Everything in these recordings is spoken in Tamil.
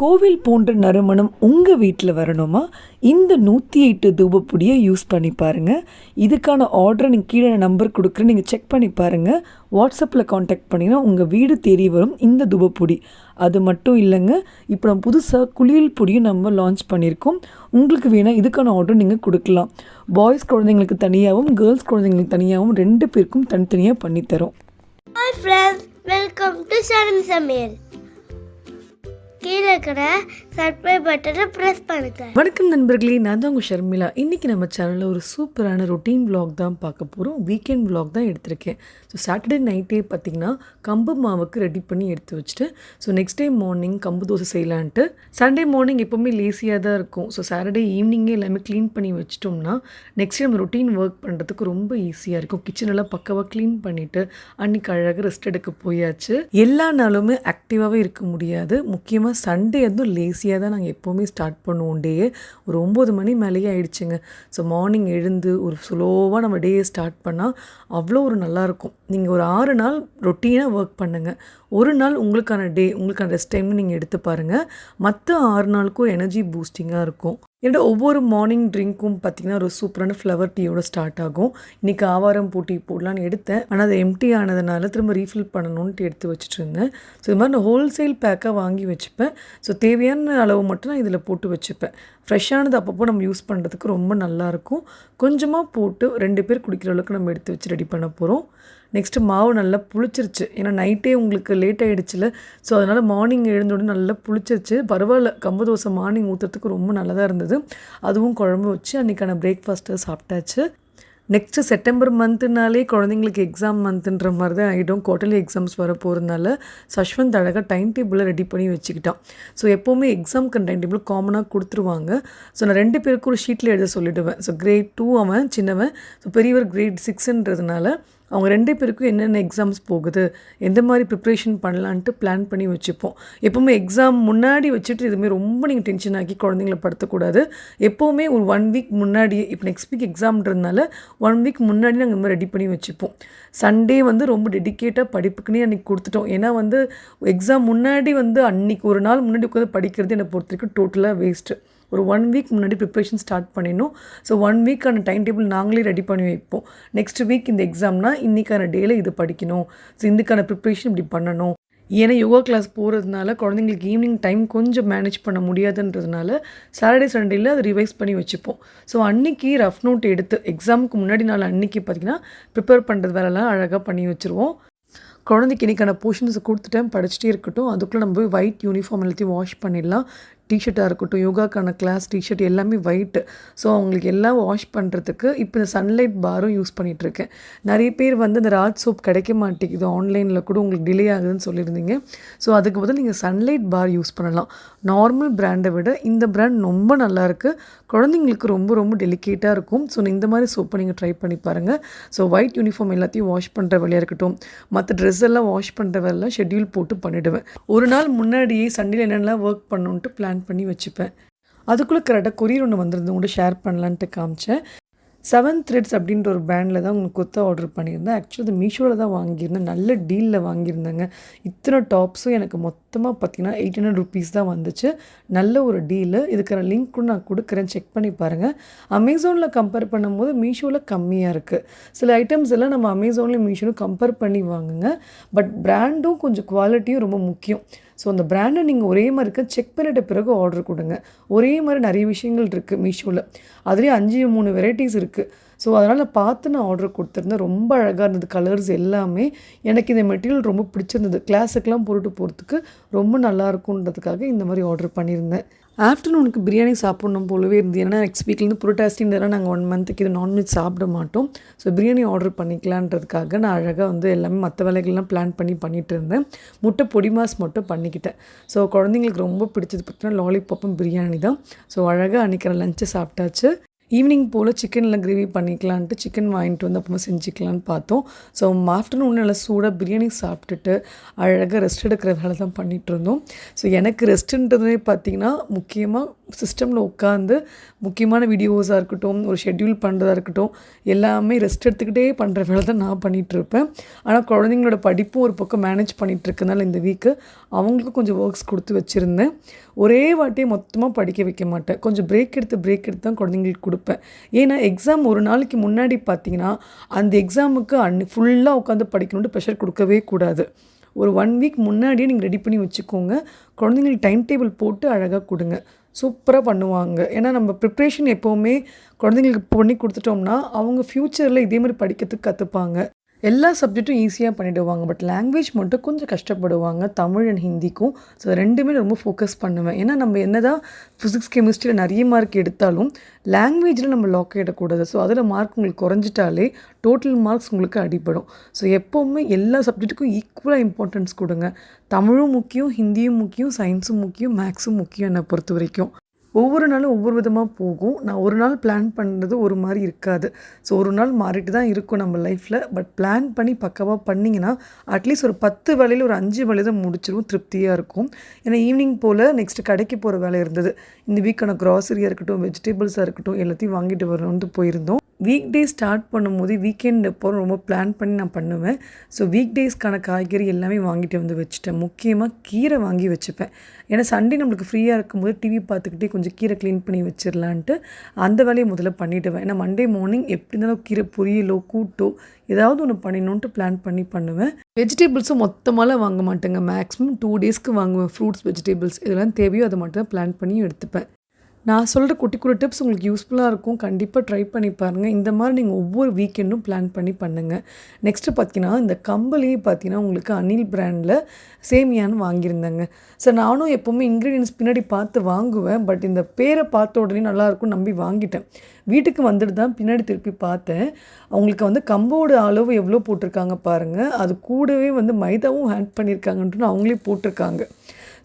கோவில் போன்ற நறுமணம் உங்கள் வீட்டில் வரணுமா? இந்த 108 தூபப்பொடியை யூஸ் பண்ணி பாருங்கள். இதுக்கான ஆர்டரை நீங்கள் கீழே நம்பர் கொடுக்குறேன், நீங்கள் செக் பண்ணி பாருங்கள். வாட்ஸ்அப்பில் காண்டாக்ட் பண்ணிங்கன்னா உங்கள் வீடு தேடி வரும் இந்த தூபப்பொடி. அது மட்டும் இல்லைங்க, இப்போ நம்ம புதுசாக குளியல் பொடியும் நம்ம லான்ச் பண்ணியிருக்கோம். உங்களுக்கு வேணால் இதுக்கான ஆர்டர் நீங்கள் கொடுக்கலாம். பாய்ஸ் குழந்தைங்களுக்கு தனியாகவும் கேர்ள்ஸ் குழந்தைங்களுக்கு தனியாகவும் 2 பேருக்கும் தனித்தனியாக பண்ணித்தரோம். ஹாய் ஃப்ரெண்ட்ஸ், வெல்கம் டு சமையல். கீழே இருக்கிற சப்ஸ்கிரைப் பட்டனை ப்ரெஸ் பண்ணுங்க. வணக்கம் நண்பர்களே, நான் தான் உங்கள் ஷர்மிலா. இன்றைக்கி நம்ம சேனலில் ஒரு சூப்பரான ரொட்டீன் vlog தான் பார்க்க போகிறோம். வீக்கெண்ட் vlog தான் எடுத்திருக்கேன். ஸோ சாட்டர்டே நைட்டே பார்த்திங்கன்னா கம்பு மாவுக்கு ரெடி பண்ணி எடுத்து வச்சுட்டு, ஸோ நெக்ஸ்ட் டே மார்னிங் கம்பு தோசை செய்யலான்ட்டு. சண்டே மார்னிங் எப்போவுமே லேசியாக தான் இருக்கும். ஸோ சாட்டர்டே ஈவினிங்கே எல்லாமே க்ளீன் பண்ணி வச்சிட்டோம்னா நெக்ஸ்ட் டே நம்ம ரொட்டீன் ஒர்க் பண்ணுறதுக்கு ரொம்ப ஈஸியாக இருக்கும். கிச்சனெல்லாம் பக்கவாக க்ளீன் பண்ணிவிட்டு அன்றைக்கி அழகாக ரெஸ்ட் எடுக்க போயாச்சு. எல்லா நாளுமே ஆக்டிவாகவே இருக்க முடியாது. முக்கியமாக சண்டே வந்து லேசியாக தான் நாங்கள் எப்போவுமே ஸ்டார்ட் பண்ணுவோம். டேயே ஒரு 9 மணி மேலேயே ஆயிடுச்சுங்க. ஸோ மார்னிங் எழுந்து ஒரு ஸ்லோவாக நம்ம டேயை ஸ்டார்ட் பண்ணால் அவ்வளோ ஒரு நல்லாயிருக்கும். நீங்கள் ஒரு 6 நாள் ரொட்டீனாக ஒர்க் பண்ணுங்கள். ஒரு நாள் உங்களுக்கான டே, உங்களுக்கான ரெஸ்ட் டைம்னு நீங்கள் எடுத்து பாருங்கள். மற்ற 6 நாளுக்கும் எனர்ஜி பூஸ்டிங்காக இருக்கும். ஏன்னா ஒவ்வொரு மார்னிங் ட்ரிங்க்கும் பார்த்திங்கன்னா ஒரு சூப்பரான ஃப்ளவர் டீயோட ஸ்டார்ட் ஆகும். இன்றைக்கி ஆவாரம் பூட்டி போடலான்னு எடுத்தேன். ஆனால் அது எம்டி ஆனதுனால திரும்ப ரீஃபில் பண்ணணுன்ட்டு எடுத்து வச்சுட்டு இருந்தேன். ஸோ இது மாதிரி நான் ஹோல்சேல் பேக்காக வாங்கி வச்சுப்பேன். ஸோ தேவையான அளவு மட்டும் நான் இதில் போட்டு வச்சுப்பேன். ஃப்ரெஷ்ஷானது அப்பப்போ நம்ம யூஸ் பண்ணுறதுக்கு ரொம்ப நல்லாயிருக்கும். கொஞ்சமாக போட்டு 2 பேர் குடிக்கிற அளவுக்கு நம்ம எடுத்து வச்சு ரெடி பண்ண போகிறோம். நெக்ஸ்ட்டு மாவு நல்லா புளிச்சிருச்சு. ஏன்னா நைட்டே உங்களுக்கு லேட் ஆகிடுச்சில்ல. ஸோ அதனால் மார்னிங் எழுந்தோடனே நல்லா புளிச்சிருச்சு. பரவாயில்ல, கம்பு தோசை மார்னிங் ஊற்றுறதுக்கு ரொம்ப நல்லதாக இருந்தது. அதுவும் குழம்பு வச்சு அன்றைக்கான பிரேக்ஃபாஸ்ட்டை சாப்பிட்டாச்சு. நெக்ஸ்ட்டு செப்டம்பர் மந்த்துனாலே குழந்தைங்களுக்கு எக்ஸாம் மந்த்துன்ற மாதிரி தான் ஆகிடும். குவார்ட்டர்லி எக்ஸாம்ஸ் வர போகிறதுனால சஷ்வந்த் அழகாக டைம் டேபிளை ரெடி பண்ணி வச்சுக்கிட்டான். ஸோ எப்போவுமே எக்ஸாமுக்கு டைம் டேபிள் காமனாக கொடுத்துருவாங்க. ஸோ நான் 2 பேருக்கும் ஒரு ஷீட்டில் எழுத சொல்லிவிடுவேன். ஸோ கிரேட் 2 அவன் சின்னவன், ஸோ பெரியவர் கிரேட் 6ன்றதுனால அவங்க 2 பேருக்கும் என்னென்ன எக்ஸாம்ஸ் போகுது, எந்த மாதிரி ப்ரிப்ரேஷன் பண்ணலான்ட்டு பிளான் பண்ணி வச்சுப்போம். எப்போவுமே எக்ஸாம் முன்னாடி வச்சுட்டு இதுவுமே ரொம்ப நீங்கள் டென்ஷன் ஆக்கி குழந்தைங்கள படுத்தக்கூடாது. எப்போவுமே ஒரு 1 வீக் முன்னாடியே, இப்போ நெக்ஸ்ட் வீக் எக்ஸாம்ன்றதுனால 1 வீக் முன்னாடி நாங்கள் இந்த மாதிரி ரெடி பண்ணி வச்சுப்போம். சண்டே வந்து ரொம்ப டெடிக்கேட்டாக படிப்புக்குன்னே அன்றைக்கி கொடுத்துட்டோம். ஏன்னா வந்து எக்ஸாம் முன்னாடி வந்து அன்றைக்கி ஒரு நாள் முன்னாடி உட்காந்து படிக்கிறது என்னை பொறுத்த வரைக்கும் டோட்டலாக வேஸ்ட்டு. ஒரு 1 வீக் முன்னாடி ப்ரிப்ரேஷன் ஸ்டார்ட் பண்ணிடணும். ஸோ 1 வீக்கான டைம் டேபிள் நாங்களே ரெடி பண்ணி வைப்போம். நெக்ஸ்ட் வீக் இந்த எக்ஸாம்னால் இன்றைக்கான டேயில் இது படிக்கணும், ஸோ இதுக்கான ப்ரிப்ரேஷன் இப்படி பண்ணணும். ஏன்னா யோகா கிளாஸ் போகிறதுனால குழந்தைங்களுக்கு ஈவினிங் டைம் கொஞ்சம் மேனேஜ் பண்ண முடியாதுன்றதுனால சாட்டர்டே சண்டேயில் அதை ரிவைஸ் பண்ணி வச்சுப்போம். ஸோ அன்றைக்கி ரஃப் நோட் எடுத்து எக்ஸாமுக்கு முன்னாடி நாள் அன்றைக்கி பார்த்திங்கன்னா ப்ரிப்பேர் பண்ணுறது வேலைலாம் அழகாக பண்ணி வச்சுருவோம். குழந்தைக்கு இன்றைக்கான போர்ஷன்ஸை கொடுத்துட்டேன், படிச்சுட்டே இருக்கட்டும். அதுக்குள்ளே நம்ம போய் ஒயிட் யூனிஃபார்ம் எல்லாத்தையும் வாஷ் பண்ணிடலாம். டிஷர்ட்டாக இருக்கட்டும், யோகாக்கான கிளாஸ் டிஷர்ட் எல்லாமே ஒயிட்டு. ஸோ அவங்களுக்கு எல்லாம் வாஷ் பண்ணுறதுக்கு இப்போ இந்த சன்லைட் பாரும் யூஸ் பண்ணிகிட்ருக்கேன். நிறைய பேர் வந்து இந்த ராஜ் சோப் கிடைக்க மாட்டேங்குது, ஆன்லைனில் கூட உங்களுக்கு டிலே ஆகுதுன்னு சொல்லியிருந்தீங்க. ஸோ அதுக்கு பதில் நீங்கள் சன்லைட் பார் யூஸ் பண்ணலாம். நார்மல் பிராண்டை விட இந்த பிராண்ட் ரொம்ப நல்லாயிருக்கு. குழந்தைங்களுக்கு ரொம்ப ரொம்ப டெலிகேட்டாக இருக்கும். ஸோ இந்த மாதிரி சோப்பை நீங்கள் ட்ரை பண்ணி பாருங்கள். ஸோ ஒயிட் யூனிஃபார்ம் எல்லாத்தையும் வாஷ் பண்ணுற வேலையாக இருக்கட்டும், மற்ற ட்ரெஸ் எல்லாம் வாஷ் பண்ணுற வேலைலாம் ஷெட்யூல் போட்டு பண்ணிவிடுவேன். ஒரு நாள் முன்னாடியே சண்டேல என்னென்னலாம் ஒர்க் பண்ணணுன்ட்டு பிளான் பண்ணி வச்சுப்பேன். அதுக்குள்ளே கரெக்டாக கொரியர் ஒன்று வந்திருந்து கூட ஷேர் பண்ணலான்ட்டு காமிச்சேன். 7 Threads அப்படின்ற ஒரு பிராண்டில் தான் உங்களுக்கு கொத்த ஆர்டர் பண்ணியிருந்தேன். ஆக்சுவலி அது மீஷோவில் தான் வாங்கியிருந்தேன். நல்ல டீலில் வாங்கியிருந்தேங்க. இத்தனை டாப்ஸும் எனக்கு மொத்தமாக பார்த்திங்கன்னா 800 ருபீஸ் தான் வந்துச்சு. நல்ல ஒரு டீலு. இதுக்கான லிங்க் கூட நான் கொடுக்குறேன், செக் பண்ணி பாருங்கள். அமேசானில் கம்பேர் பண்ணும்போது மீஷோவில் கம்மியாக இருக்குது. சில ஐட்டம்ஸ் எல்லாம் நம்ம அமேசான்லேயும் மீஷோவில் கம்பேர் பண்ணி வாங்குங்க. பட் பிராண்டும் கொஞ்சம் குவாலிட்டியும் ரொம்ப முக்கியம். ஸோ அந்த பிராண்டை நீங்கள் ஒரே மாதிரி இருக்க செக் பண்ணிட்ட பிறகு ஆர்டர் கொடுங்க. ஒரே மாதிரி நிறைய விஷயங்கள் இருக்குது மீஷோவில். அதுலேயே 5-3 வெரைட்டிஸ் இருக்குது. ஸோ அதனால் பார்த்து நான் ஆர்டர் கொடுத்துருந்தேன். ரொம்ப அழகாக இருந்தது. கலர்ஸ் எல்லாமே எனக்கு இந்த மெட்டீரியல் ரொம்ப பிடிச்சிருந்தது. கிளாஸுக்கெலாம் போட்டு போகிறதுக்கு ரொம்ப நல்லாயிருக்குன்றதுக்காக இந்த மாதிரி ஆர்டர் பண்ணியிருந்தேன். ஆஃப்டர்நூனுக்கு பிரியாணி சாப்பிட்ணும் போலவே இருந்து. ஏன்னா நெக்ஸ்ட் வீக்லேருந்து புரோட்டாஸ்டின்றதெல்லாம் நாங்கள் 1 மந்த்துக்கு இது நான்வெஜ் சாப்பிட மாட்டோம். ஸோ பிரியாணி ஆர்டர் பண்ணிக்கலான்றதுக்காக நான் அழகாக வந்து எல்லாமே மற்ற வேலைகள்லாம் பிளான் பண்ணிட்டு இருந்தேன். முட்டை பொடி மாஸ் மட்டும் பண்ணிக்கிட்டேன். ஸோ குழந்தைங்களுக்கு ரொம்ப பிடிச்சது பார்த்தீங்கன்னா லாலிபாப்பும் பிரியாணி தான். ஸோ அழகாக அன்றைக்கி லஞ்சை சாப்பிட்டாச்சு. ஈவினிங் போல் சிக்கனில் கிரேவி பண்ணிக்கலான்ட்டு சிக்கன் வாங்கிட்டு வந்து அப்புறமா செஞ்சுக்கலான்னு பார்த்தோம். ஸோ ஆஃப்டர்நூன் நல்லா சூடாக பிரியாணி சாப்பிட்டுட்டு அழகாக ரெஸ்ட் எடுக்கிற வேலை தான் பண்ணிகிட்டு இருந்தோம். ஸோ எனக்கு ரெஸ்ட்டுன்றதுனே பார்த்திங்கன்னா முக்கியமாக சிஸ்டமில் உட்காந்து முக்கியமான வீடியோஸாக இருக்கட்டும், ஒரு ஷெட்யூல் பண்ணுறதா இருக்கட்டும், எல்லாமே ரெஸ்ட் எடுத்துக்கிட்டே பண்ணுற வேலை தான் நான் பண்ணிகிட்ருப்பேன். ஆனால் குழந்தைங்களோட படிப்பும் ஒரு பக்கம் மேனேஜ் பண்ணிகிட்ருக்கனால இந்த வீக்கு அவங்களுக்கும் கொஞ்சம் ஒர்க்ஸ் கொடுத்து வச்சுருந்தேன். ஒரே வாட்டியே மொத்தமாக படிக்க வைக்க மாட்டேன். கொஞ்சம் பிரேக் எடுத்து தான் குழந்தைங்களுக்கு கொடுப்பேன். ஏன்னா எக்ஸாம் ஒரு நாளைக்கு முன்னாடி பார்த்தீங்கன்னா அந்த எக்ஸாமுக்கு ஃபுல்லாக உட்காந்து படிக்கணுன்ட்டு ப்ரெஷர் கொடுக்கவே கூடாது. ஒரு 1 வீக் முன்னாடியே நீங்கள் ரெடி பண்ணி வச்சுக்கோங்க. குழந்தைங்களுக்கு டைம் டேபிள் போட்டு அழகாக கொடுங்க. சூப்பராக பண்ணுவாங்க. ஏன்னா நம்ம ப்ரிப்ரேஷன் எப்போவுமே குழந்தைங்களுக்கு பண்ணி கொடுத்துட்டோம்னா அவங்க ஃப்யூச்சரில் இதே மாதிரி படிக்கிறதுக்கு கற்றுப்பாங்க. எல்லா சப்ஜெக்ட்டும் ஈஸியாக பண்ணிவிடுவாங்க. பட் லாங்குவேஜ் மட்டும் கொஞ்சம் கஷ்டப்படுவாங்க, தமிழ் அண்ட் ஹிந்திக்கும். ஸோ ரெண்டுமே ரொம்ப ஃபோக்கஸ் பண்ணுவேன். ஏன்னா நம்ம என்ன தான் ஃபிசிக்ஸ் கெமிஸ்ட்ரியில் நிறைய மார்க் எடுத்தாலும் லாங்குவேஜில் நம்ம லாக் ஆகிடக்கூடாது. ஸோ அதில் மார்க் உங்களுக்கு குறைஞ்சிட்டாலே டோட்டல் மார்க்ஸ் உங்களுக்கு அடிபடும். ஸோ எப்போவுமே எல்லா சப்ஜெக்ட்டுக்கும் ஈக்குவலாக இம்பார்ட்டன்ஸ் கொடுங்க. தமிழும் முக்கியம், ஹிந்தியும் முக்கியம், சயின்ஸும் முக்கியம், மேக்ஸும் முக்கியம் என்னை பொறுத்த வரைக்கும். ஒவ்வொரு நாளும் ஒவ்வொரு விதமாக போகும். நான் ஒரு நாள் பிளான் பண்ணுறது ஒரு மாதிரி இருக்காது. ஸோ ஒரு நாள் மாறிட்டு தான் இருக்கும் நம்ம லைஃப்பில். பட் பிளான் பண்ணி பக்காவாக பண்ணிங்கன்னா அட்லீஸ்ட் ஒரு 10 வேலையில் ஒரு 5 வேலை தான் முடிச்சிடும், திருப்தியாக இருக்கும். ஏன்னா ஈவினிங் போல் நெக்ஸ்ட்டு கடைக்கு போகிற வேலை இருந்தது. இந்த வீக்கான க்ராசரியாக இருக்கட்டும், வெஜிடபிள்ஸாக இருக்கட்டும், எல்லாத்தையும் வாங்கிட்டு வரணுன்ட்டு போயிருந்தோம். வீக் டே ஸ்டார்ட் பண்ணும்போது வீக்கெண்ட் எப்போ ரொம்ப பிளான் பண்ணி நான் பண்ணுவேன். ஸோ வீக் டேஸ்க்கான காய்கறி எல்லாமே வாங்கிட்டு வந்து வச்சுட்டேன். முக்கியமாக கீரை வாங்கி வச்சுப்பேன். ஏன்னா சண்டே நம்மளுக்கு ஃப்ரீயாக இருக்கும்போது டிவி பார்த்துக்கிட்டே கொஞ்சம் கீரை க்ளீன் பண்ணி வச்சிடலான்ட்டு அந்த வேலையை முதல்ல பண்ணிவிடுவேன். ஏன்னா மண்டே மார்னிங் எப்படி இருந்தாலும் கீரை பொரியலோ கூட்டோ ஏதாவது ஒன்று பண்ணிடணுன்ட்டு பிளான் பண்ணி பண்ணுவேன். வெஜிடபிள்ஸும் மொத்தமாலாம் வாங்க மாட்டேங்க. மேக்ஸிமம் 2 டேஸ்க்கு வாங்குவேன். ஃப்ரூட்ஸ், வெஜிடபிள்ஸ் இதெல்லாம் தேவையோ அதை மட்டும் தான் பிளான் பண்ணி எடுத்துப்பேன். நான் சொல்கிற குட்டி குட்டி டிப்ஸ் உங்களுக்கு யூஸ்ஃபுல்லாக இருக்கும். கண்டிப்பாக ட்ரை பண்ணி பாருங்கள். இந்த மாதிரி நீங்கள் ஒவ்வொரு வீக்கெண்டும் பிளான் பண்ணி பண்ணுங்கள். நெக்ஸ்ட்டு பார்த்தீங்கன்னா இந்த கம்பலையே பார்த்தீங்கன்னா உங்களுக்கு அனில் பிராண்டில் சேமியான்னு வாங்கியிருந்தேங்க. சார் நானும் எப்போவுமே இன்க்ரீடியன்ஸ் பின்னாடி பார்த்து வாங்குவேன். பட் இந்த பேரை பார்த்த உடனே நல்லாயிருக்கும் நம்பி வாங்கிட்டேன். வீட்டுக்கு வந்துட்டு தான் பின்னாடி திருப்பி பார்த்தேன். அவங்களுக்கு வந்து கம்போட அளவு எவ்வளோ போட்டிருக்காங்க பாருங்கள். அது கூடவே வந்து மைதாவும் ஆட் பண்ணியிருக்காங்கன்ட்டு அவங்களே போட்டிருக்காங்க.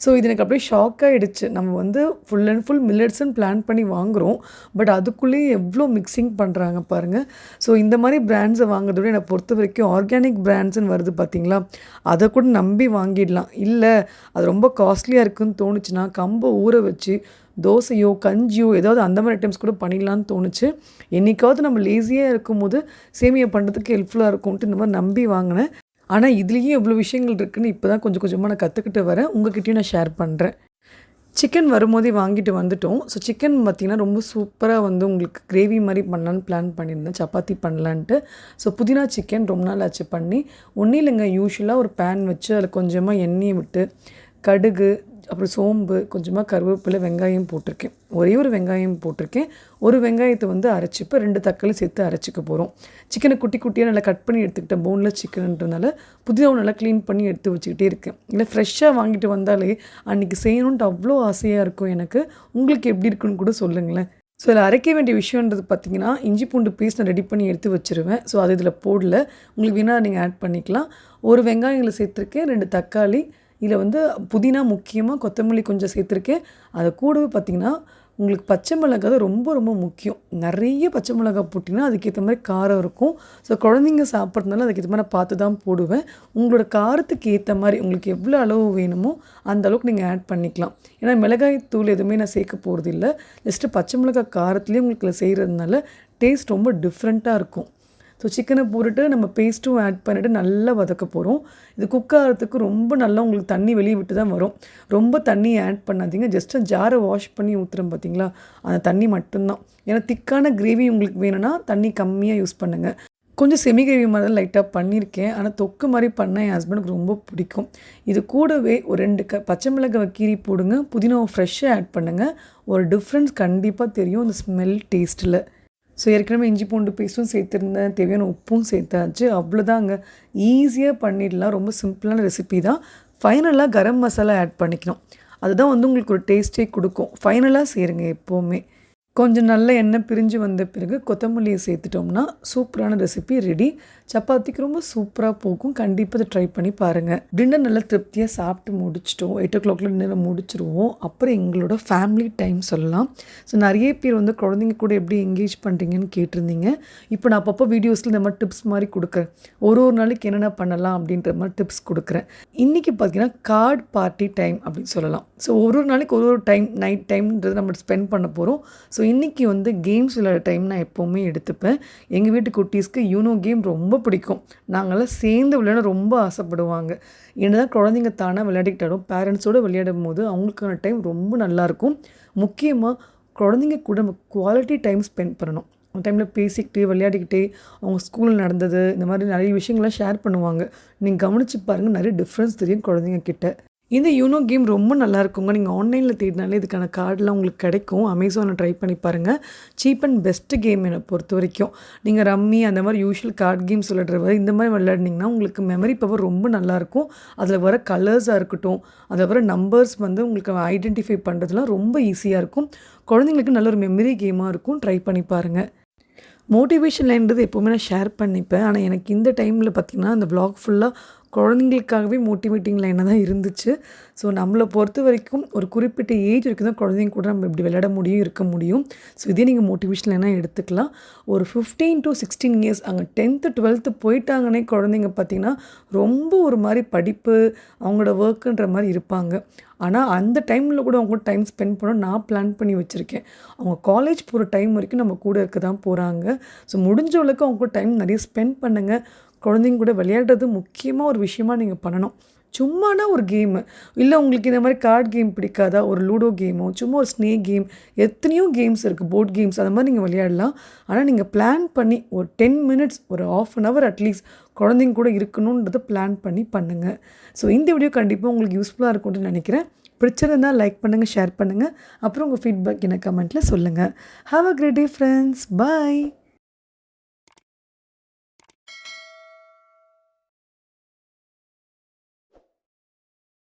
ஸோ இது எனக்கு அப்படியே ஷாக் ஆகிடுச்சு. நம்ம வந்து ஃபுல் அண்ட் ஃபுல் மில்லட்ஸ்ன்னு பிளான் பண்ணி வாங்குகிறோம். பட் அதுக்குள்ளேயே எவ்வளோ மிக்சிங் பண்ணுறாங்க பாருங்கள். ஸோ இந்த மாதிரி பிராண்ட்ஸை வாங்குறத விட என்னை பொறுத்த வரைக்கும் ஆர்கானிக் பிராண்ட்ஸுன்னு வருது பார்த்தீங்களா, அதை கூட நம்பி வாங்கிடலாம். இல்லை அது ரொம்ப காஸ்ட்லியாக இருக்குதுன்னு தோணுச்சுன்னா கம்பை ஊற வச்சு தோசையோ கஞ்சியோ ஏதாவது அந்த மாதிரி ஐட்டம்ஸ் கூட பண்ணிடலான்னு தோணுச்சு. என்றைக்காவது நம்ம லேசியாக இருக்கும்போது சேமியா பண்ணுறதுக்கு ஹெல்ப்ஃபுல்லாக இருக்கும்ன்ட்டு இந்த மாதிரி நம்பி வாங்கினேன். ஆனால் இதுலேயும் எவ்வளோ விஷயங்கள் இருக்குதுன்னு இப்போ தான் கொஞ்சம் கொஞ்சமாக நான் கற்றுக்கிட்டு வரேன். உங்கள்கிட்டையும் நான் ஷேர் பண்ணுறேன். சிக்கன் வரும்போதே வாங்கிட்டு வந்துட்டோம். ஸோ சிக்கன் பார்த்திங்கன்னா ரொம்ப சூப்பராக வந்து உங்களுக்கு கிரேவி மாதிரி பண்ணலான்னு பிளான் பண்ணியிருந்தேன், சப்பாத்தி பண்ணலான்ட்டு. ஸோ புதினா சிக்கன் ரொம்ப நாள் ஆச்சு பண்ணி. ஒன்றும் இல்லைங்க, யூஸ்வலாக ஒரு பேன் வச்சு அதில் கொஞ்சமாக எண்ணெயை விட்டு கடுகு, அப்புறம் சோம்பு, கொஞ்சமாக கருவேப்பிலை, வெங்காயம் போட்டிருக்கேன். ஒரே ஒரு வெங்காயம் போட்டிருக்கேன். ஒரு வெங்காயத்தை வந்து அரைச்சி இப்போ 2 தக்காளி சேர்த்து அரைச்சிக்க போகிறோம். சிக்கனை குட்டி குட்டியாக நல்லா கட் பண்ணி எடுத்துக்கிட்டேன். போன்லெஸ் சிக்கன்ன்றதுனால புதிதாக நல்லா க்ளீன் பண்ணி எடுத்து வச்சுக்கிட்டே இருக்கேன். இல்லை ஃப்ரெஷ்ஷாக வாங்கிட்டு வந்தாலே அன்றைக்கி செய்யணுன்ட்டு அவ்வளோ ஆசையாக இருக்கும் எனக்கு. உங்களுக்கு எப்படி இருக்குன்னு கூட சொல்லுங்களேன். ஸோ இதில் அரைக்க வேண்டிய விஷயன்றது பார்த்திங்கன்னா இஞ்சி பூண்டு பேஸ்ட் நான் ரெடி பண்ணி எடுத்து வச்சுருவேன். ஸோ அது இதில் போடல. உங்களுக்கு வேணால் நீங்கள் ஆட் பண்ணிக்கலாம். ஒரு வெங்காயம் இதில் சேர்த்துருக்கேன், 2 தக்காளி, இதில் வந்து புதினா முக்கியமாக, கொத்தமல்லி கொஞ்சம் சேர்த்துருக்கேன். அதை கூடவே பார்த்திங்கன்னா உங்களுக்கு பச்சை மிளகாய் தான் ரொம்ப ரொம்ப முக்கியம். நிறைய பச்சை மிளகாய் போட்டிங்கன்னா அதுக்கேற்ற மாதிரி காரம் இருக்கும். ஸோ குழந்தைங்க சாப்பிட்றதுனால அதுக்கேற்ற மாதிரி நான் பார்த்து தான் போடுவேன். உங்களோட காரத்துக்கு ஏற்ற மாதிரி உங்களுக்கு எவ்வளோ அளவு வேணுமோ அந்த அளவுக்கு நீங்கள் ஆட் பண்ணிக்கலாம். ஏன்னா மிளகாய் தூள் எதுவுமே நான் சேர்க்க போகிறது இல்லை. ஜஸ்ட்டு பச்சை மிளகாய் காரத்துலேயே உங்களுக்கு செய்கிறதுனால டேஸ்ட் ரொம்ப டிஃப்ரெண்ட்டாக இருக்கும். ஸோ சிக்கனை போட்டுட்டு நம்ம பேஸ்ட்டும் ஆட் பண்ணிவிட்டு நல்லா வதக்க போகிறோம். இது குக் ஆகிறதுக்கு ரொம்ப நல்லா உங்களுக்கு தண்ணி வெளியே விட்டு தான் வரும். ரொம்ப தண்ணி ஆட் பண்ணாதீங்க. ஜஸ்ட்டு ஜாரை வாஷ் பண்ணி ஊற்றுறோம் பார்த்தீங்களா, அந்த தண்ணி மட்டும்தான். ஏன்னா திக்கான கிரேவி உங்களுக்கு வேணும்னா தண்ணி கம்மியாக யூஸ் பண்ணுங்கள். கொஞ்சம் செமி கிரேவி மாதிரி தான் லைட்டாக பண்ணியிருக்கேன். ஆனால் தொக்கு மாதிரி பண்ணால் என் ஹஸ்பண்டுக்கு ரொம்ப பிடிக்கும். இது கூடவே ஒரு 2 பச்சை மிளகாய் கீரி போடுங்க. புதினாவை ஃப்ரெஷ்ஷாக ஆட் பண்ணுங்கள். ஒரு டிஃப்ரென்ஸ் கண்டிப்பாக தெரியும் இந்த ஸ்மெல் டேஸ்ட்டில். ஸோ ஏற்கனவே இஞ்சி பூண்டு பேஸ்ட்டும் சேர்த்துருந்தேன், தேவையான உப்பும் சேர்த்தாச்சு. அவ்வளோதாங்க, ஈஸியாக பண்ணிடலாம். ரொம்ப சிம்பிளான ரெசிபி தான். ஃபைனலாக கரம் மசாலா ஆட் பண்ணிக்கணும். அதுதான் வந்து உங்களுக்கு ஒரு டேஸ்ட்டே கொடுக்கும். ஃபைனலாக சேருங்க எப்போவுமே. கொஞ்சம் நல்ல எண்ணெய் பிரிஞ்சு வந்த பிறகு கொத்தமல்லியை சேர்த்துட்டோம்னா சூப்பரான ரெசிபி ரெடி. சப்பாத்திக்கு ரொம்ப சூப்பராக போகும். கண்டிப்பாக அதை ட்ரை பண்ணி பாருங்கள். டின்னர் நல்லா திருப்தியாக சாப்பிட்டு முடிச்சிட்டோம். 8 o'clock டின்னர் முடிச்சிருவோம். அப்புறம் எங்களோட ஃபேமிலி டைம் சொல்லலாம். ஸோ நிறைய பேர் வந்து குழந்தைங்க கூட எப்படி என்கேஜ் பண்ணுறீங்கன்னு கேட்டிருந்தீங்க. இப்போ நான் அப்பப்போ வீடியோஸில் இந்த மாதிரி டிப்ஸ் மாதிரி கொடுக்குறேன். ஒரு நாளைக்கு என்னென்ன பண்ணலாம் அப்படின்ற மாதிரி டிப்ஸ் கொடுக்குறேன். இன்றைக்கி பார்த்தீங்கன்னா கார்டு பார்ட்டி டைம் அப்படின்னு சொல்லலாம். ஸோ ஒரு நாளைக்கு ஒரு டைம் நைட் டைம்ன்றது நம்ம ஸ்பெண்ட் பண்ண போகிறோம். ஸோ இன்றைக்கி வந்து கேம்ஸ் விளையாட டைம் நான் எப்போவுமே எடுத்துப்பேன். எங்கள் வீட்டு குட்டீஸ்க்கு யூனோ கேம் ரொம்ப பிடிக்கும். நாங்கள்லாம் சேர்ந்து விளையாட ரொம்ப ஆசைப்படுவாங்க. என்னதான் குழந்தைங்க தானாக விளையாடிக்கிட்டாலும் பேரண்ட்ஸோடு விளையாடும் போது அவங்களுக்கான டைம் ரொம்ப நல்லாயிருக்கும். முக்கியமாக குழந்தைங்க கூட நம்ம குவாலிட்டி டைம் ஸ்பெண்ட் பண்ணணும். அந்த டைமில் பேசிக்கிட்டே விளையாடிக்கிட்டே அவங்க ஸ்கூலில் நடந்தது இந்த மாதிரி நிறைய விஷயங்கள்லாம் ஷேர் பண்ணுவாங்க. நீங்கள் கவனித்து பாருங்கள், நிறைய டிஃப்ரென்ஸ் தெரியும் குழந்தைங்க கிட்ட. இந்த யூனோ கேம் ரொம்ப நல்லா இருக்குங்க. நீங்கள் ஆன்லைனில் தேடினாலே இதுக்கான கார்டெலாம் உங்களுக்கு கிடைக்கும். அமேசானில் ட்ரை பண்ணி பாருங்கள். சீப் அண்ட் பெஸ்ட்டு கேம் என்னை பொறுத்த வரைக்கும். நீங்கள் ரம்மி அந்த மாதிரி யூஷுவல் கார்டு கேம்ஸ் விளையாடுற இந்த மாதிரி விளையாடினீங்கன்னா உங்களுக்கு மெமரி பவர் ரொம்ப நல்லாயிருக்கும். அதில் வர கலர்ஸாக இருக்கட்டும், அதில் வர நம்பர்ஸ் வந்து உங்களுக்கு ஐடென்டிஃபை பண்ணுறதுலாம் ரொம்ப ஈஸியாக இருக்கும். குழந்தைங்களுக்கு நல்ல ஒரு மெமரி கேமாக இருக்கும். ட்ரை பண்ணி பாருங்கள். மோட்டிவேஷன் லைன்றது எப்போவுமே நான் ஷேர் பண்ணிப்பேன். ஆனால் எனக்கு இந்த டைமில் பார்த்திங்கன்னா அந்த வ்ளாக் ஃபுல்லாக குழந்தைங்களுக்காகவே மோட்டிவேட்டிங் லைனாக தான் இருந்துச்சு. ஸோ நம்மளை பொறுத்த வரைக்கும் ஒரு குறிப்பிட்ட ஏஜ் வரைக்கும் தான் குழந்தைங்க கூட நம்ம இப்படி விளையாட முடியும், இருக்க முடியும். ஸோ இதே நீங்கள் மோட்டிவேஷன் லைனாக எடுத்துக்கலாம். ஒரு 15 to 16 இயர்ஸ் அங்கே 10th 12th போயிட்டாங்கன்னே குழந்தைங்க பார்த்திங்கன்னா ரொம்ப ஒரு மாதிரி படிப்பு அவங்களோட ஒர்க்குன்ற மாதிரி இருப்பாங்க. ஆனால் அந்த டைமில் கூட அவங்க டைம் ஸ்பெண்ட் பண்ண நான் பிளான் பண்ணி வச்சுருக்கேன். அவங்க காலேஜ் போகிற டைம் வரைக்கும் நம்ம கூட இருக்க தான் போகிறாங்க. ஸோ முடிஞ்ச அளவுக்கு அவங்க கூட டைம் நிறைய ஸ்பெண்ட் பண்ணுங்கள். குழந்தைங்க கூட விளையாடுறது முக்கியமாக ஒரு விஷயமா நீங்கள் பண்ணணும். சும்மானா ஒரு கேமு இல்லை, உங்களுக்கு இந்த மாதிரி கார்டு கேம் பிடிக்காதா, ஒரு லூடோ கேமோ, சும்மா ஒரு ஸ்னேக் கேம், எத்தனையோ கேம்ஸ் இருக்குது, போர்ட் கேம்ஸ், அந்த மாதிரி நீங்கள் விளையாடலாம். ஆனால் நீங்கள் பிளான் பண்ணி ஒரு 10 minutes ஒரு ½ an hour அட்லீஸ்ட் குழந்தைங்க கூட இருக்கணுன்றதை பிளான் பண்ணி பண்ணுங்கள். ஸோ இந்த வீடியோ கண்டிப்பாக உங்களுக்கு யூஸ்ஃபுல்லாக இருக்கும்னு நினைக்கிறேன். பிடிச்சிருந்தால் லைக் பண்ணுங்கள், ஷேர் பண்ணுங்கள். அப்புறம் உங்கள் ஃபீட்பேக் எனக்கு கமெண்ட்டில் சொல்லுங்கள். Have a great day friends. Bye.